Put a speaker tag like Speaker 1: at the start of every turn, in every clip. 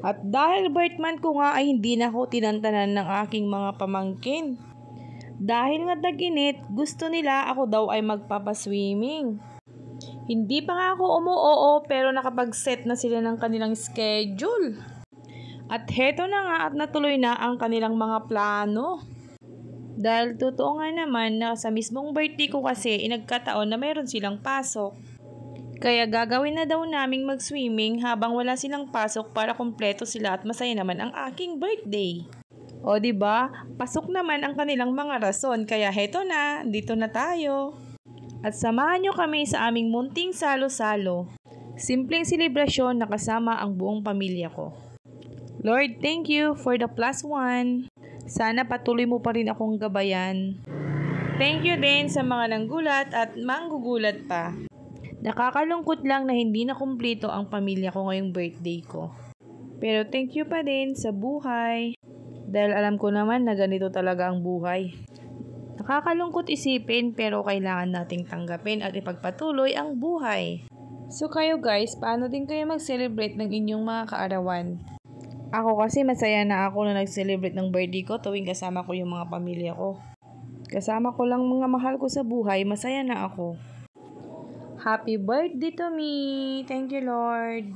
Speaker 1: At dahil birth month ko nga ay hindi na ako tinantanan ng aking mga pamangkin. Dahil nga tag-init, gusto nila ako daw ay magpapaswimming. Hindi pa nga ako umuoo pero nakapag-set na sila ng kanilang schedule. At heto na nga at natuloy na ang kanilang mga plano. Dahil totoo nga naman na sa mismong birthday ko kasi inagkataon na mayroon silang pasok. Kaya gagawin na daw naming mag-swimming habang wala silang pasok para kumpleto sila at masaya naman ang aking birthday. O diba, pasok naman ang kanilang mga rason kaya heto na, dito na tayo. At samahan nyo kami sa aming munting salo-salo. Simpleng selebrasyon na kasama ang buong pamilya ko. Lord, thank you for the +1. Sana patuloy mo pa rin akong gabayan. Thank you din sa mga nanggulat at manggugulat pa. Nakakalungkot lang na hindi na kumpleto ang pamilya ko ngayong birthday ko. Pero thank you pa din sa buhay. Dahil alam ko naman na ganito talaga ang buhay. Nakakalungkot isipin pero kailangan nating tanggapin at ipagpatuloy ang buhay. So kayo guys, paano din kayo mag-celebrate ng inyong mga kaarawan? Ako kasi masaya na ako na nag-celebrate ng birthday ko tuwing kasama ko yung mga pamilya ko. Kasama ko lang mga mahal ko sa buhay, masaya na ako. Happy birthday to me! Thank you, Lord!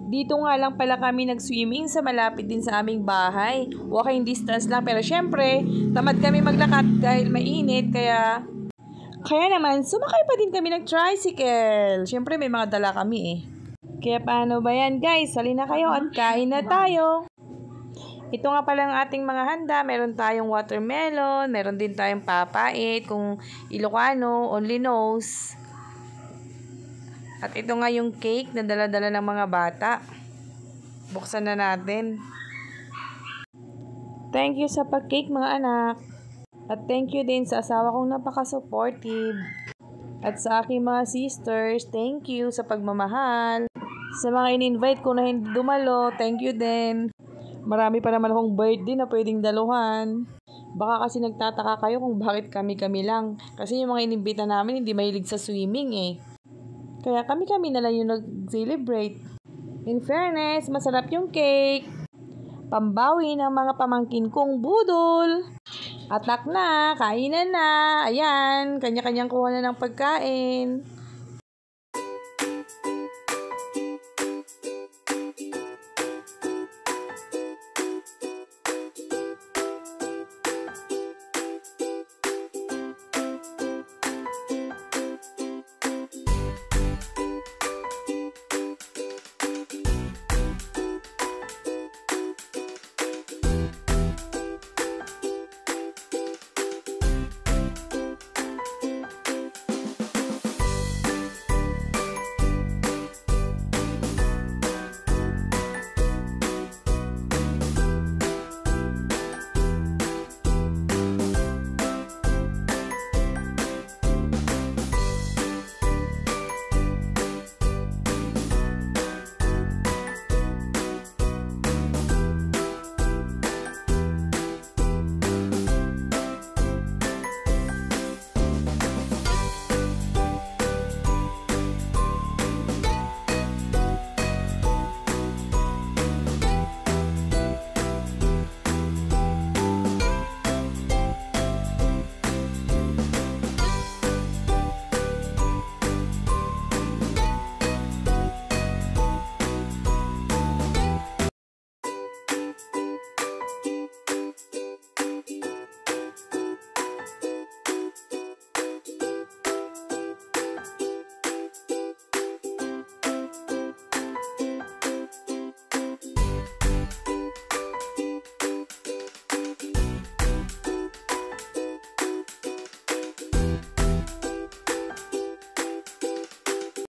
Speaker 1: Dito nga lang pala kami nag-swimming sa malapit din sa aming bahay. Walking distance lang pero syempre, tamad kami maglakad dahil mainit kaya naman sumakay pa din kami nag-tricycle. Syempre may mga dala kami eh. Kaya paano ba yan guys? Halina kayo at kain na tayo! Ito nga pala ang ating mga handa. Meron tayong watermelon, meron din tayong papait, kung Ilocano, only knows. At ito nga yung cake na dala-dala ng mga bata. Buksan na natin. Thank you sa pag-cake mga anak. At thank you din sa asawa kong napaka-supportive. At sa aking mga sisters, thank you sa pagmamahal. Sa mga in-invite ko na hindi dumalo, thank you din. Marami pa naman akong birthday na pwedeng daluhan. Baka kasi nagtataka kayo kung bakit kami-kami lang. Kasi yung mga inimbita namin hindi mahilig sa swimming eh. Kaya kami-kami na lang yung nag-celebrate. In fairness, masarap yung cake. Pambawi ng mga pamangkin kong budol. Atak na, kainan na. Ayan, kanya-kanyang kuha na ng pagkain.